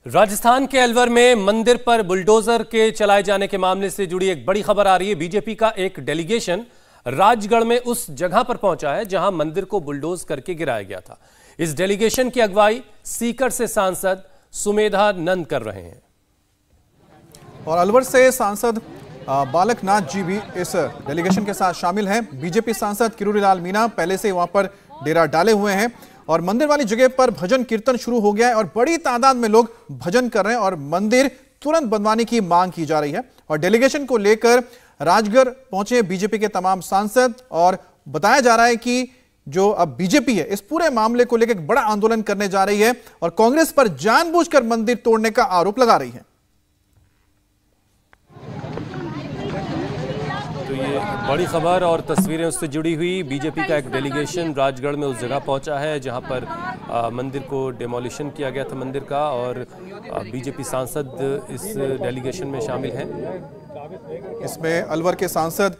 राजस्थान के अलवर में मंदिर पर बुलडोजर के चलाए जाने के मामले से जुड़ी एक बड़ी खबर आ रही है। बीजेपी का एक डेलीगेशन राजगढ़ में उस जगह पर पहुंचा है जहां मंदिर को बुलडोज करके गिराया गया था। इस डेलीगेशन की अगुवाई सीकर से सांसद सुमेधा नंद कर रहे हैं और अलवर से सांसद बालक नाथ जी भी इस डेलीगेशन के साथ शामिल हैं। बीजेपी सांसद किरोड़ीलाल मीणा पहले से वहां पर डेरा डाले हुए हैं और मंदिर वाली जगह पर भजन कीर्तन शुरू हो गया है और बड़ी तादाद में लोग भजन कर रहे हैं और मंदिर तुरंत बनवाने की मांग की जा रही है। और डेलीगेशन को लेकर राजगढ़ पहुंचे बीजेपी के तमाम सांसद और बताया जा रहा है कि जो अब बीजेपी है इस पूरे मामले को लेकर एक बड़ा आंदोलन करने जा रही है और कांग्रेस पर जानबूझकर मंदिर तोड़ने का आरोप लगा रही है। तो ये बड़ी खबर और तस्वीरें उससे जुड़ी हुई। बीजेपी का एक डेलीगेशन राजगढ़ में उस जगह पहुंचा है जहां पर मंदिर को डिमोलिशन किया गया था मंदिर का, और बीजेपी सांसद इस डेलीगेशन में शामिल हैं। इसमें अलवर के सांसद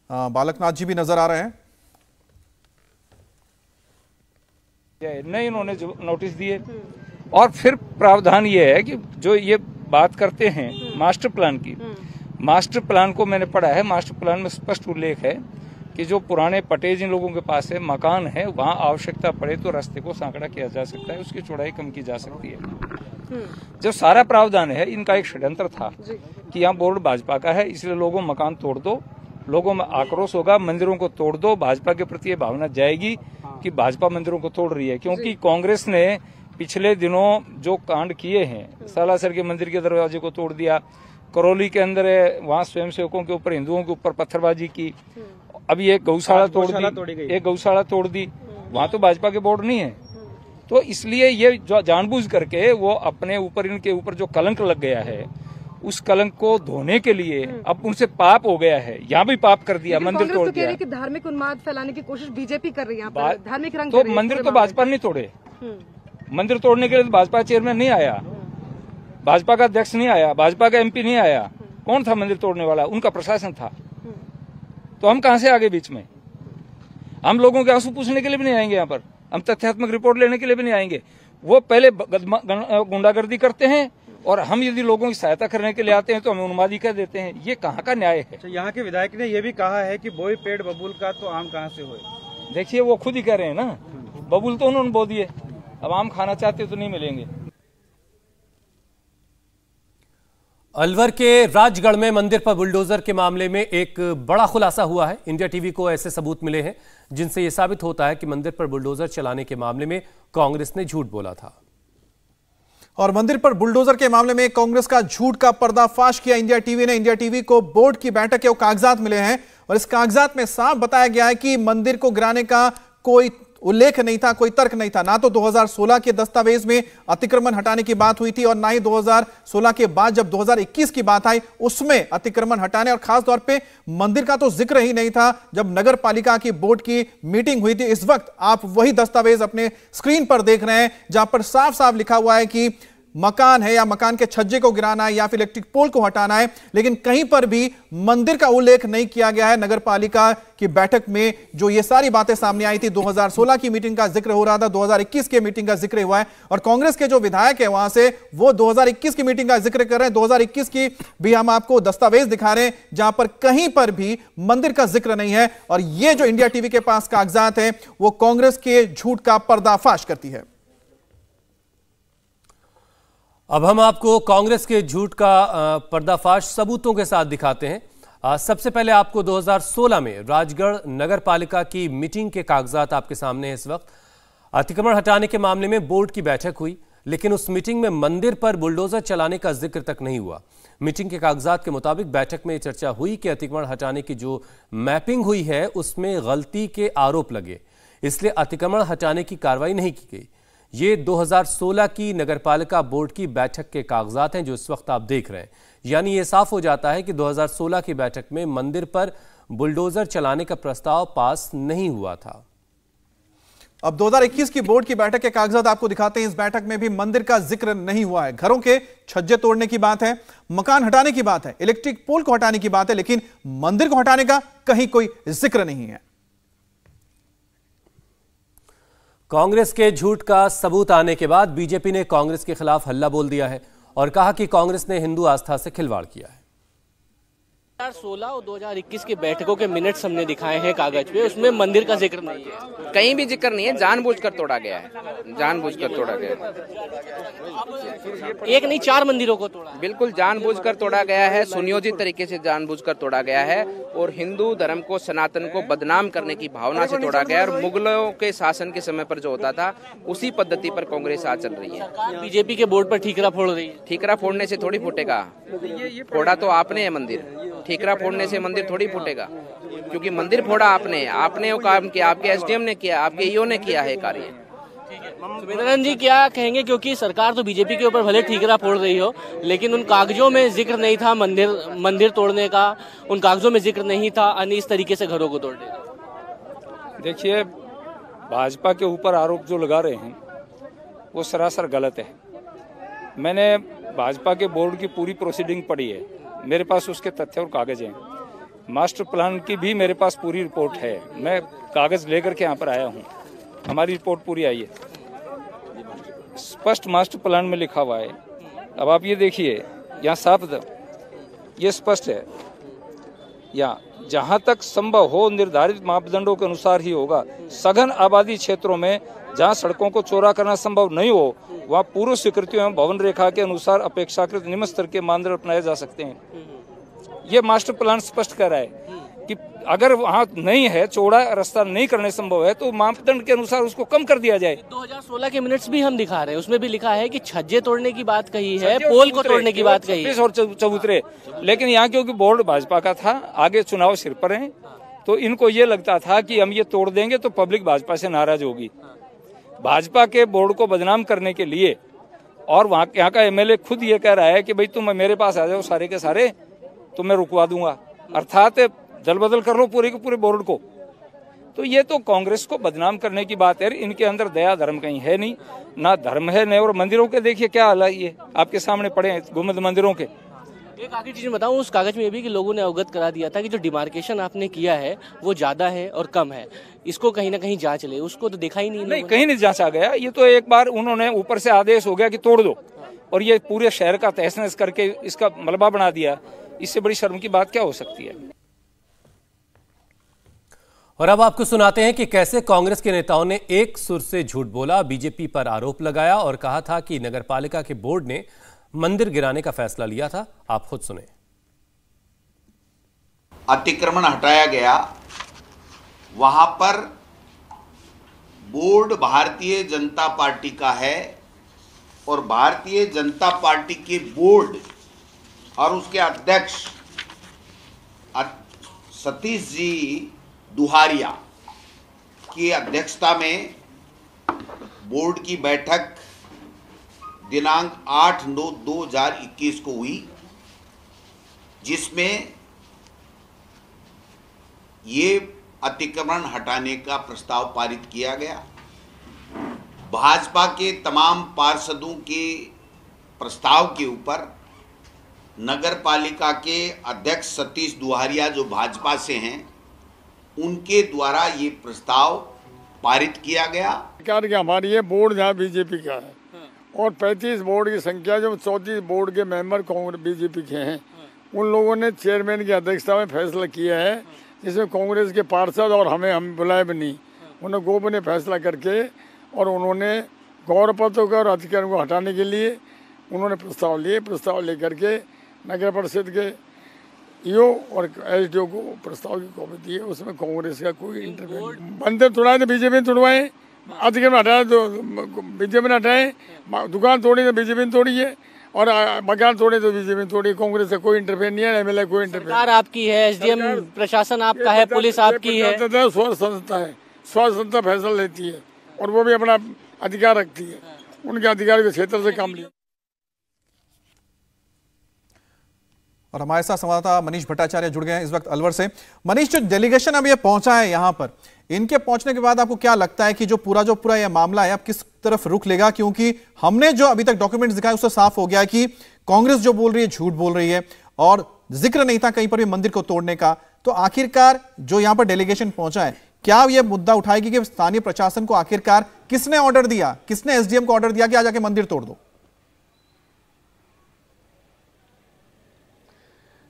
बालकनाथ जी भी नजर आ रहे हैं। नहीं, इन्होंने जो नोटिस दिए और फिर प्रावधान ये है कि जो ये बात करते हैं मास्टर प्लान की, मास्टर प्लान को मैंने पढ़ा है। मास्टर प्लान में स्पष्ट उल्लेख है कि जो पुराने पटे जिन लोगों के पास है, मकान है, वहां आवश्यकता पड़े तो रास्ते को सांकड़ा किया जा सकता है, उसकी चौड़ाई कम की जा सकती है। जब सारा प्रावधान है, इनका एक षड्यंत्र था कि यहाँ बोर्ड भाजपा का है, इसलिए लोगों मकान तोड़ दो, लोगों में आक्रोश होगा, मंदिरों को तोड़ दो, भाजपा के प्रति ये भावना जाएगी कि भाजपा मंदिरों को तोड़ रही है। क्योंकि कांग्रेस ने पिछले दिनों जो कांड किए हैं, सालासर के मंदिर के दरवाजे को तोड़ दिया, करौली के अंदर वहाँ स्वयंसेवकों के ऊपर, हिंदुओं के ऊपर पत्थरबाजी की, अभी एक गौशाला तोड़ दी, वहाँ तो भाजपा के बोर्ड नहीं है। तो इसलिए ये जो जानबूझ करके वो अपने ऊपर, इनके ऊपर जो कलंक लग गया है, उस कलंक को धोने के लिए अब उनसे पाप हो गया है, यहाँ भी पाप कर दिया, मंदिर तोड़ दिया। कि धार्मिक उन्माद फैलाने की कोशिश बीजेपी कर रही है, धार्मिक रंग तो मंदिर तो भाजपा नहीं तोड़े, मंदिर तोड़ने के लिए भाजपा चेयरमैन नहीं आया, भाजपा का अध्यक्ष नहीं आया, भाजपा का एमपी नहीं आया। कौन था मंदिर तोड़ने वाला? उनका प्रशासन था। तो हम कहां से आगे बीच में? हम लोगों के आंसू पूछने के लिए भी नहीं आएंगे यहाँ पर, हम तथ्यात्मक रिपोर्ट लेने के लिए भी नहीं आएंगे। वो पहले गुंडागर्दी करते हैं और हम यदि लोगों की सहायता करने के लिए आते हैं तो हमें उन्मादी कह देते हैं। ये कहाँ का न्याय है? यहाँ के विधायक ने यह भी कहा है कि बोई पेड़ बबूल का तो आम कहाँ से होए। देखिए, वो खुद ही कह रहे हैं ना, बबूल तो उन्होंने बो दिए, अब आम खाना चाहते तो नहीं मिलेंगे। अलवर के राजगढ़ में मंदिर पर बुलडोजर के मामले में एक बड़ा खुलासा हुआ है। इंडिया टीवी को ऐसे सबूत मिले हैं जिनसे यह साबित होता है कि मंदिर पर बुलडोजर चलाने के मामले में कांग्रेस ने झूठ बोला था। और मंदिर पर बुलडोजर के मामले में कांग्रेस का झूठ का पर्दाफाश किया इंडिया टीवी ने। इंडिया टीवी को बोर्ड की बैठक के वो कागजात मिले हैं और इस कागजात में साफ बताया गया है कि मंदिर को गिराने का कोई उल्लेख नहीं था, कोई तर्क नहीं था। ना तो 2016 के दस्तावेज में अतिक्रमण हटाने की बात हुई थी और ना ही 2016 के बाद जब 2021 की बात आई उसमें अतिक्रमण हटाने, और खास तौर पे मंदिर का तो जिक्र ही नहीं था जब नगर पालिका की बोर्ड की मीटिंग हुई थी। इस वक्त आप वही दस्तावेज अपने स्क्रीन पर देख रहे हैं जहां पर साफ साफ लिखा हुआ है कि मकान है या मकान के छज्जे को गिराना है या फिर इलेक्ट्रिक पोल को हटाना है, लेकिन कहीं पर भी मंदिर का उल्लेख नहीं किया गया है। नगर पालिका की बैठक में जो ये सारी बातें सामने आई थी, 2016 की मीटिंग का जिक्र हो रहा था, 2021 के मीटिंग का जिक्र हुआ है और कांग्रेस के जो विधायक है वहां से वो 2021 की मीटिंग का जिक्र कर रहे हैं। 2021 की भी हम आपको दस्तावेज दिखा रहे हैं जहां पर कहीं पर भी मंदिर का जिक्र नहीं है और ये जो इंडिया टीवी के पास कागजात है वो कांग्रेस के झूठ का पर्दाफाश करती है। अब हम आपको कांग्रेस के झूठ का पर्दाफाश सबूतों के साथ दिखाते हैं। सबसे पहले आपको 2016 में राजगढ़ नगर पालिका की मीटिंग के कागजात आपके सामने हैं। इस वक्त अतिक्रमण हटाने के मामले में बोर्ड की बैठक हुई, लेकिन उस मीटिंग में मंदिर पर बुलडोजर चलाने का जिक्र तक नहीं हुआ। मीटिंग के कागजात के मुताबिक बैठक में चर्चा हुई कि अतिक्रमण हटाने की जो मैपिंग हुई है उसमें गलती के आरोप लगे, इसलिए अतिक्रमण हटाने की कार्रवाई नहीं की गई। ये 2016 की नगरपालिका बोर्ड की बैठक के कागजात हैं जो इस वक्त आप देख रहे हैं। यानी ये साफ हो जाता है कि 2016 की बैठक में मंदिर पर बुलडोजर चलाने का प्रस्ताव पास नहीं हुआ था। अब 2021 की बोर्ड की बैठक के कागजात आपको दिखाते हैं। इस बैठक में भी मंदिर का जिक्र नहीं हुआ है। घरों के छज्जे तोड़ने की बात है, मकान हटाने की बात है, इलेक्ट्रिक पोल को हटाने की बात है, लेकिन मंदिर को हटाने का कहीं कोई जिक्र नहीं है। कांग्रेस के झूठ का सबूत आने के बाद बीजेपी ने कांग्रेस के खिलाफ हल्ला बोल दिया है और कहा कि कांग्रेस ने हिंदू आस्था से खिलवाड़ किया है। 2016 और 2021 की बैठकों के मिनट्स हमने दिखाए हैं कागज पे, उसमें मंदिर का जिक्र नहीं है, कहीं भी जिक्र नहीं है। जानबूझकर तोड़ा गया है, जानबूझकर तोड़ा गया है। एक नहीं 4 मंदिरों को तोड़ा, बिल्कुल जानबूझकर तोड़ा गया है, सुनियोजित तरीके से जानबूझकर तोड़ा गया है और हिंदू धर्म को, सनातन को बदनाम करने की भावना से तोड़ा गया है। और मुगलों के शासन के समय पर जो होता था उसी पद्धति पर कांग्रेस आज चल रही है। बीजेपी के बोर्ड पर ठीकरा फोड़ रही है। ठीकरा फोड़ने से थोड़ी फूटेगा, फोड़ा तो आपने है मंदिर। ठीकरा फोड़ने से मंदिर थोड़ी फूटेगा, क्योंकि मंदिर फोड़ा आपने वो काम किया, आपके एसडीएम ने किया, आपके ईओ ने किया है कार्य। सुमिंदर जी क्या कहेंगे, क्योंकि सरकार तो बीजेपी के ऊपर भले ठीकरा फोड़ रही हो, लेकिन उन कागजों में जिक्र नहीं था मंदिर तोड़ने का, उन कागजों में जिक्र नहीं था अन्य इस तरीके से घरों को तोड़ने का। देखिए, भाजपा के ऊपर आरोप जो लगा रहे हैं वो सरासर गलत है। मैंने भाजपा के बोर्ड की पूरी प्रोसीडिंग पढ़ी है, मेरे पास उसके तथ्य और कागज हैं। मास्टर प्लान की भी मेरे पास पूरी रिपोर्ट है, मैं कागज लेकर के यहाँ पर आया हूँ, हमारी रिपोर्ट पूरी आई है। स्पष्ट मास्टर प्लान में लिखा हुआ है। अब आप ये देखिए, यहाँ साफ ये स्पष्ट है, यहाँ जहाँ तक संभव हो निर्धारित मापदंडों के अनुसार ही होगा। सघन आबादी क्षेत्रों में जहाँ सड़कों को चौड़ा करना संभव नहीं हो, वहाँ पूर्व स्वीकृतियों एवं भवन रेखा के अनुसार अपेक्षाकृत निम्न स्तर के मानदंड अपनाए जा सकते हैं। ये मास्टर प्लान स्पष्ट कर रहा है कि अगर वहाँ नहीं है, चौड़ा रास्ता नहीं करने संभव है, तो मापदंड के अनुसार उसको कम कर दिया जाए। 2016 के मिनट्स भी हम दिखा रहे हैं, उसमें भी लिखा है कि छज्जे तोड़ने की बात कही है, पोल को तोड़ने की बात कही है और चबूतरे। लेकिन यहाँ क्योंकि बोर्ड भाजपा का था, आगे चुनाव सिर पर है, तो इनको ये लगता था कि हम ये तोड़ देंगे तो पब्लिक भाजपा से नाराज होगी। भाजपा के बोर्ड को बदनाम करने के लिए, और वहाँ यहाँ का एमएलए खुद ये कह रहा है कि भाई तुम मेरे पास आ जाओ सारे के सारे, तो मैं रुकवा दूंगा, अर्थात दल बदल कर लो पूरे के पूरे बोर्ड को। तो ये तो कांग्रेस को बदनाम करने की बात है। इनके अंदर दया धर्म कहीं है नहीं, ना धर्म है न। और मंदिरों के देखिए क्या हाल है, ये आपके सामने पड़े हैं गुंबद मंदिरों के। एक आखिरी चीज बताऊं, उस कागज में ये भी कि लोगों ने अवगत करा दिया था कि जो डिमार्केशन आपने किया है वो ज्यादा है और कम है, इसको कहीं ना कहीं जांच ले। उसको तो देखा ही नहीं, कहीं नहीं जांचा गया। ये तो एक बार उन्होंने ऊपर से आदेश हो गया कि तोड़ दो, और ये पूरे शहर का तहस नहस करके इसका मलबा बना दिया। इससे बड़ी शर्म की बात क्या हो सकती है। और अब आपको सुनाते हैं कि कैसे कांग्रेस के नेताओं ने एक सुर से झूठ बोला, बीजेपी पर आरोप लगाया और कहा था कि नगरपालिका के बोर्ड ने मंदिर गिराने का फैसला लिया था। आप खुद सुने। अतिक्रमण हटाया गया, वहां पर बोर्ड भारतीय जनता पार्टी का है और भारतीय जनता पार्टी के बोर्ड और उसके अध्यक्ष सतीश जी दुहारिया की अध्यक्षता में बोर्ड की बैठक दिनांक 8/9/2021 को हुई, जिसमें ये अतिक्रमण हटाने का प्रस्ताव पारित किया गया। भाजपा के तमाम पार्षदों के प्रस्ताव के ऊपर नगर पालिका के अध्यक्ष सतीश दुहारिया जो भाजपा से हैं, उनके द्वारा ये प्रस्ताव पारित किया गया। हमारी ये बोर्ड जहाँ बीजेपी का है और 35 बोर्ड की संख्या, जो 34 बोर्ड के मेंबर कांग्रेस बीजेपी के हैं, उन लोगों ने चेयरमैन की अध्यक्षता में फैसला किया है, जिसमें कांग्रेस के पार्षद और हम बुलाए भी नहीं, उन्होंने गोपनीय फैसला करके और उन्होंने गौर पत्र को और अधिकारियों को हटाने के लिए उन्होंने प्रस्ताव लेकर के नगर परिषद के ईओ और एसडीओ को प्रस्ताव की कॉपी दी है। उसमें कांग्रेस का कोई इंटरफेरेंस नहीं। मंदिर तोड़ाए तो बीजेपी ने तोड़वाए, अतिक्रमण हटाया तो बीजेपी ने हटाए, दुकान तोड़ी तो बीजेपी ने तोड़ी है, और मकान तोड़े तो बीजेपी ने तोड़ी। कांग्रेस से कोई इंटरफेयर नहीं है, एमएलए कोई इंटरफेयर। सरकार आपकी है, एसडीएम प्रशासन आपका है, पुलिस आपकी है। स्वास्थ्य संस्था है, स्वास्थ्य संस्था फैसला लेती है और वो भी अपना अधिकार रखती है, उनके अधिकार के क्षेत्र से काम लिया। और हमारे साथ संवाददाता मनीष भट्टाचार्य जुड़ गए हैं इस वक्त अलवर से। मनीष, जो डेलीगेशन अब ये पहुंचा है यहाँ पर, इनके पहुंचने के बाद आपको क्या लगता है कि जो पूरा यह मामला है अब किस तरफ रुख लेगा? क्योंकि हमने जो अभी तक डॉक्यूमेंट्स दिखाए उससे साफ हो गया है कि कांग्रेस जो बोल रही है झूठ बोल रही है और जिक्र नहीं था कहीं पर भी मंदिर को तोड़ने का। तो आखिरकार जो यहाँ पर डेलीगेशन पहुंचा है, क्या यह मुद्दा उठाएगी कि स्थानीय प्रशासन को आखिरकार किसने ऑर्डर दिया, किसने एसडीएम को ऑर्डर दिया कि आज आके मंदिर तोड़ दो?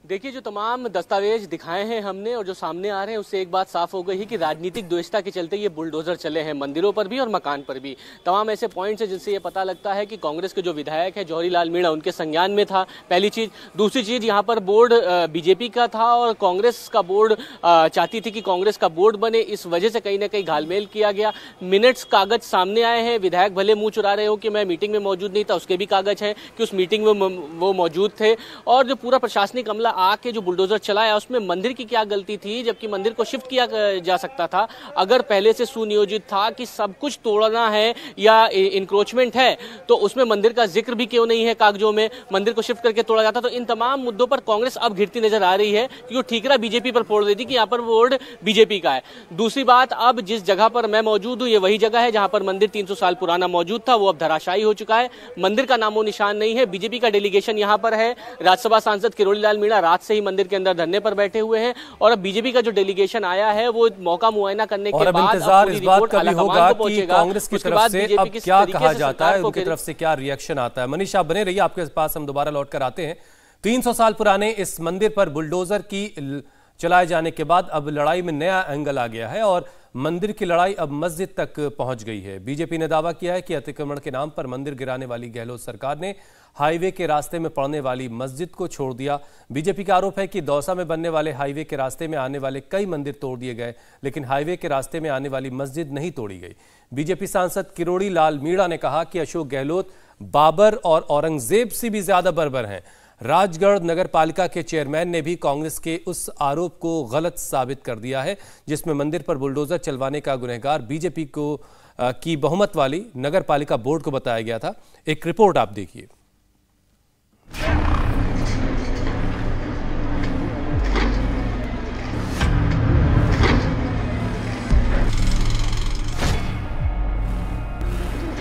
देखिए, जो तमाम दस्तावेज दिखाए हैं हमने और जो सामने आ रहे हैं उससे एक बात साफ हो गई है कि राजनीतिक द्वेषता के चलते ये बुलडोजर चले हैं मंदिरों पर भी और मकान पर भी। तमाम ऐसे पॉइंट्स हैं जिनसे ये पता लगता है कि कांग्रेस के जो विधायक है जौहरी लाल मीणा उनके संज्ञान में था, पहली चीज। दूसरी चीज, यहाँ पर बोर्ड बीजेपी का था और कांग्रेस का बोर्ड चाहती थी कि कांग्रेस का बोर्ड बने, इस वजह से कहीं ना कहीं घालमेल किया गया। मिनट्स कागज सामने आए हैं, विधायक भले मुंह चुरा रहे हो कि मैं मीटिंग में मौजूद नहीं था, उसके भी कागज हैं कि उस मीटिंग में वो मौजूद थे। और जो पूरा प्रशासनिक अमला आके जो बुलडोजर चलाया उसमें मंदिर की क्या गलती थी, जबकि मंदिर को शिफ्ट किया जा सकता था। अगर पहले से सुनियोजित था कि सब कुछ तोड़ना है या इंक्रोचमेंट है तो उसमें मंदिर का जिक्र भी क्यों नहीं है कागजों में, मंदिर को शिफ्ट करके तोड़ा जाता। तो इन तमाम मुद्दों पर कांग्रेस अब घिरती नजर आ रही है क्योंकि वो ठीकरा बीजेपी पर फोड़ देती कि यहाँ पर बोर्ड बीजेपी का है। दूसरी बात, अब जिस जगह पर मैं मौजूद हूँ ये वही जगह है जहां पर मंदिर 300 साल पुराना मौजूद था, वो अब धराशायी हो चुका है, मंदिर का नामो निशान नहीं है। बीजेपी का डेलीगेशन यहाँ पर है, राज्यसभा सांसद किरोड़ी लाल मीणा रात से ही मंदिर के अंदर धरने पर बैठे हुए हैं और अब बीजेपी का जो डेलीगेशन आया है वो मौका मुआयना करने के बाद इंतजार इस बात का भी होगा कि कांग्रेस की तरफ से अब क्या कहा जाता है, उनकी तरफ से क्या रिएक्शन आता है। मनीष, आप बने रहिए, आपके पास हम दोबारा लौट कर आते हैं। 300 साल पुराने इस मंदिर पर बुलडोजर की चलाए जाने के बाद अब लड़ाई में नया एंगल आ गया है और मंदिर की लड़ाई अब मस्जिद तक पहुंच गई है। बीजेपी ने दावा किया है कि अतिक्रमण के नाम पर मंदिर गिराने वाली गहलोत सरकार ने हाईवे के रास्ते में पड़ने वाली मस्जिद को छोड़ दिया। बीजेपी का आरोप है कि दौसा में बनने वाले हाईवे के रास्ते में आने वाले कई मंदिर तोड़ दिए गए, लेकिन हाईवे के रास्ते में आने वाली मस्जिद नहीं तोड़ी गई। बीजेपी सांसद किरोड़ी लाल मीणा ने कहा कि अशोक गहलोत बाबर और औरंगजेब से भी ज्यादा बर्बर हैं। राजगढ़ नगर पालिका के चेयरमैन ने भी कांग्रेस के उस आरोप को गलत साबित कर दिया है जिसमें मंदिर पर बुलडोजर चलवाने का गुनहगार बीजेपी को की बहुमत वाली नगर पालिका बोर्ड को बताया गया था। एक रिपोर्ट आप देखिए।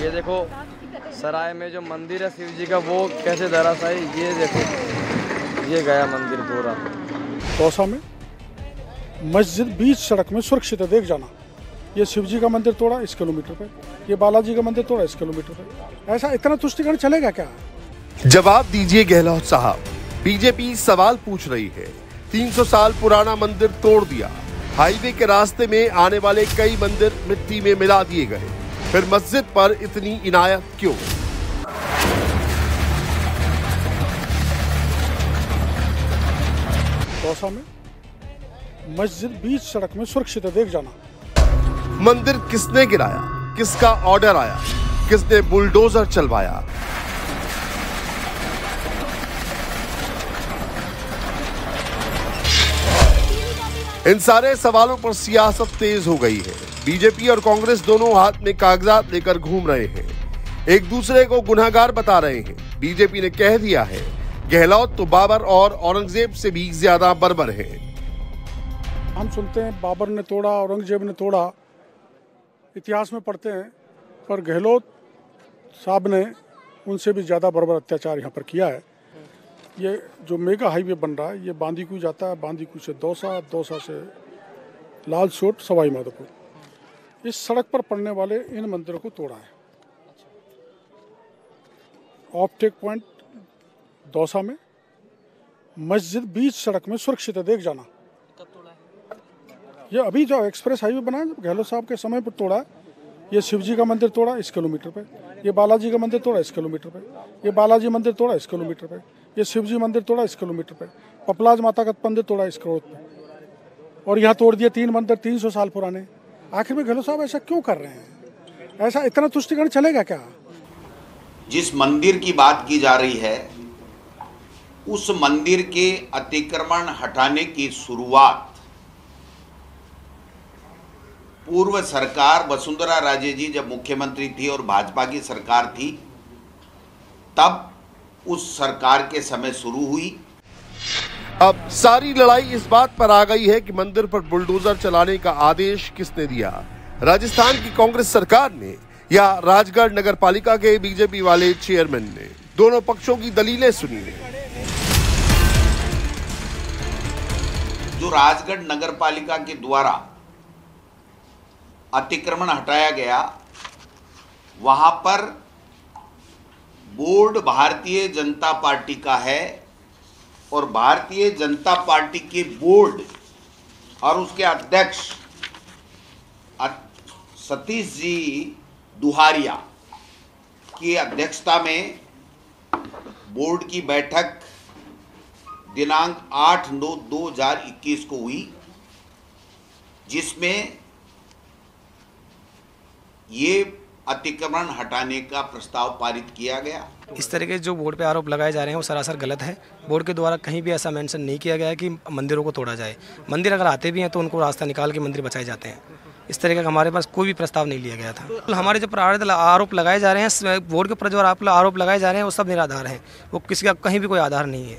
ये देखो सराय में जो मंदिर है शिव जी का वो कैसे धराशायी, ये देखो ये गया मंदिर पूरा। दौसा में मस्जिद बीच सड़क में सुरक्षित है, देख जाना। ये शिव जी का मंदिर तोड़ा इस किलोमीटर पे, ये बालाजी का मंदिर तोड़ा इस किलोमीटर पे। ऐसा इतना तुष्टिकरण चलेगा क्या? जवाब दीजिए गहलोत साहब, बीजेपी सवाल पूछ रही है। 300 साल पुराना मंदिर तोड़ दिया, हाईवे के रास्ते में आने वाले कई मंदिर मिट्टी में मिला दिए गए, फिर मस्जिद पर इतनी इनायत क्यों? दौसा में मस्जिद बीच सड़क में सुरक्षित है, देख जाना। मंदिर किसने गिराया, किसका ऑर्डर आया, किसने बुलडोजर चलवाया? इन सारे सवालों पर सियासत तेज हो गई है। बीजेपी और कांग्रेस दोनों हाथ में कागजात लेकर घूम रहे हैं, एक दूसरे को गुनहगार बता रहे हैं। बीजेपी ने कह दिया है गहलोत तो बाबर और औरंगजेब से भी ज्यादा बर्बर है। हम सुनते हैं बाबर ने तोड़ा, औरंगजेब ने तोड़ा, इतिहास में पढ़ते हैं, पर गहलोत साहब ने उनसे भी ज्यादा बर्बर अत्याचार यहाँ पर किया है। ये जो मेगा हाईवे बन रहा है ये बांदीकुई जाता है, बांदीकुई से दौसा, दौसा से लालसोट, सवाई माधोपुर, इस सड़क पर पड़ने वाले इन मंदिरों को तोड़ा है। ऑप्टेक पॉइंट दौसा में मस्जिद बीच सड़क में सुरक्षित है, देख जाना। ये अभी जो एक्सप्रेस हाईवे बना है गहलोत साहब के समय पर तोड़ा है। ये शिवजी का मंदिर तोड़ा इस किलोमीटर पे, ये बालाजी का मंदिर तोड़ा इस किलोमीटर पे, ये बालाजी मंदिर तोड़ा इस किलोमीटर पे, ये शिवजी मंदिर तोड़ा इस किलोमीटर पे, पपलाज माता का मंदिर तोड़ा इस करोड़ पे, और यहाँ तोड़ दिए 3 मंदिर 300 साल पुराने। आखिर में गहलोत साहब ऐसा क्यों कर रहे हैं? ऐसा इतना तुष्टिकरण चलेगा क्या? जिस मंदिर की बात की जा रही है उस मंदिर के अतिक्रमण हटाने की शुरुआत पूर्व सरकार वसुंधरा राजे जी जब मुख्यमंत्री थी और भाजपा की सरकार थी तब उस सरकार के समय शुरू हुई। अब सारी लड़ाई इस बात पर आ गई है कि मंदिर पर बुलडोजर चलाने का आदेश किसने दिया, राजस्थान की कांग्रेस सरकार ने या राजगढ़ नगर पालिका के बीजेपी वाले चेयरमैन ने? दोनों पक्षों की दलीलें सुनिए। जो राजगढ़ नगर पालिका के द्वारा अतिक्रमण हटाया गया वहां पर बोर्ड भारतीय जनता पार्टी का है और भारतीय जनता पार्टी के बोर्ड और उसके अध्यक्ष सतीश जी दुहारिया की अध्यक्षता में बोर्ड की बैठक दिनांक 8/9/2021 को हुई, जिसमें ये अतिक्रमण हटाने का प्रस्ताव पारित किया गया। इस तरह के जो बोर्ड पे आरोप लगाए जा रहे हैं वो सरासर गलत है। बोर्ड के द्वारा कहीं भी ऐसा मेंशन नहीं किया गया है कि मंदिरों को तोड़ा जाए। मंदिर अगर आते भी हैं तो उनको रास्ता निकाल के मंदिर बचाए जाते हैं। इस तरह का हमारे पास कोई भी प्रस्ताव नहीं लिया गया था। हमारे जो आरोप लगाए जा रहे हैं, बोर्ड के ऊपर जो आरोप लगाए जा रहे हैं वो सब निराधार हैं। वो किसी का कहीं भी कोई आधार नहीं है।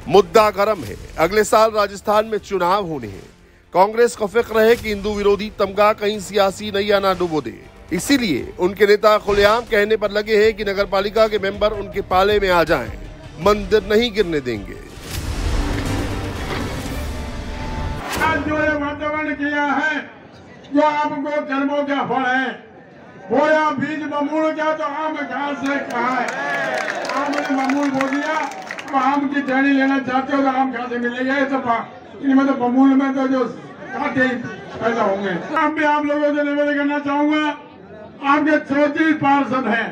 मुद्दा गर्म है। अगले साल राजस्थान में चुनाव होने हैं। कांग्रेस को फिक्र है कि हिंदू विरोधी तमगा कहीं सियासी नैया ना डुबो दे। इसीलिए उनके नेता खुलेआम कहने पर लगे हैं कि नगरपालिका के मेंबर उनके पाले में आ जाएं, मंदिर नहीं गिरने देंगे। जो ये वातावरण किया है, जो आपको कर्मों का फल है, बोया बीज बमूल क्या तो आम घास से कहा है। आपने बमूल बो दिया, तो आम की टहनी लेना चाहते हो तो आम घास से मिलेगा। इनमें तो बमूल में तो जो कांटे पैदा होंगे। अब भी आप लोगों से निवेदन करना चाहूंगा, आपके 34 पार्षद हैं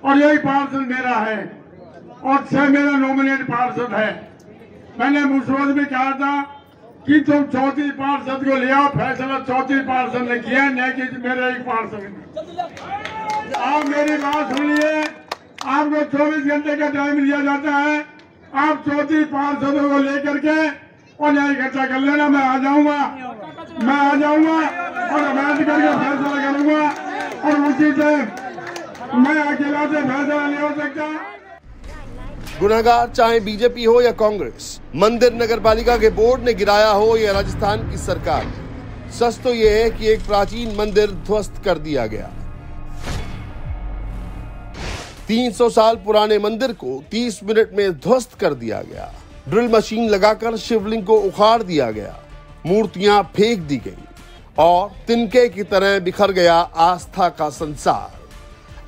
और यही पार्षद मेरा है और 6 मेरा नॉमिनेट पार्षद है। मैंने मुश्वत भी कहा था कि तुम 34 पार्षद को ले आओ, फैसला 34 पार्षद ने किया, न कि मेरे एक पार्षद ने। आप मेरी बात सुनिए, आपको 24 घंटे का टाइम दिया जाता है। आप 34 पार्षदों को लेकर के और न्याय इकट्ठा कर लेना। मैं आ जाऊंगा और बैठ करके फैसला करूंगा और उसी से मैं अकेला से फैसला नहीं हो सकता। गुनाहगार चाहे बीजेपी हो या कांग्रेस, मंदिर नगरपालिका के बोर्ड ने गिराया हो या राजस्थान की सरकार, सच तो यह है कि एक प्राचीन मंदिर ध्वस्त कर दिया गया। 300 साल पुराने मंदिर को 30 मिनट में ध्वस्त कर दिया गया। ड्रिल मशीन लगाकर शिवलिंग को उखाड़ दिया गया, मूर्तियां फेंक दी गई और तिनके की तरह बिखर गया आस्था का संसार।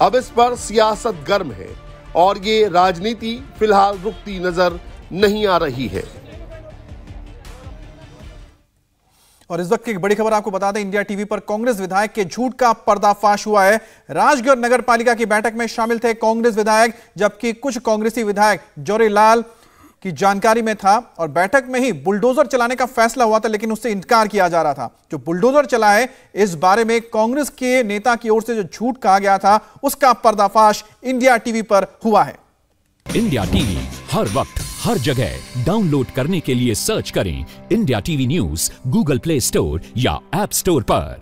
अब इस पर सियासत गर्म है और ये राजनीति फिलहाल रुकती नजर नहीं आ रही है। और इस वक्त की बड़ी खबर आपको बता दें, इंडिया टीवी पर कांग्रेस विधायक के झूठ का पर्दाफाश हुआ है। राजगढ़ नगर पालिका की बैठक में शामिल थे कांग्रेस विधायक, जबकि कुछ कांग्रेसी विधायक जोरीलाल की जानकारी में था और बैठक में ही बुलडोजर चलाने का फैसला हुआ था, लेकिन उससे इनकार किया जा रहा था। जो बुलडोजर चला है, इस बारे में कांग्रेस के नेता की ओर से जो झूठ कहा गया था, उसका पर्दाफाश इंडिया टीवी पर हुआ है। इंडिया टीवी हर वक्त हर जगह डाउनलोड करने के लिए सर्च करें India TV news Google play store या ऐप स्टोर पर।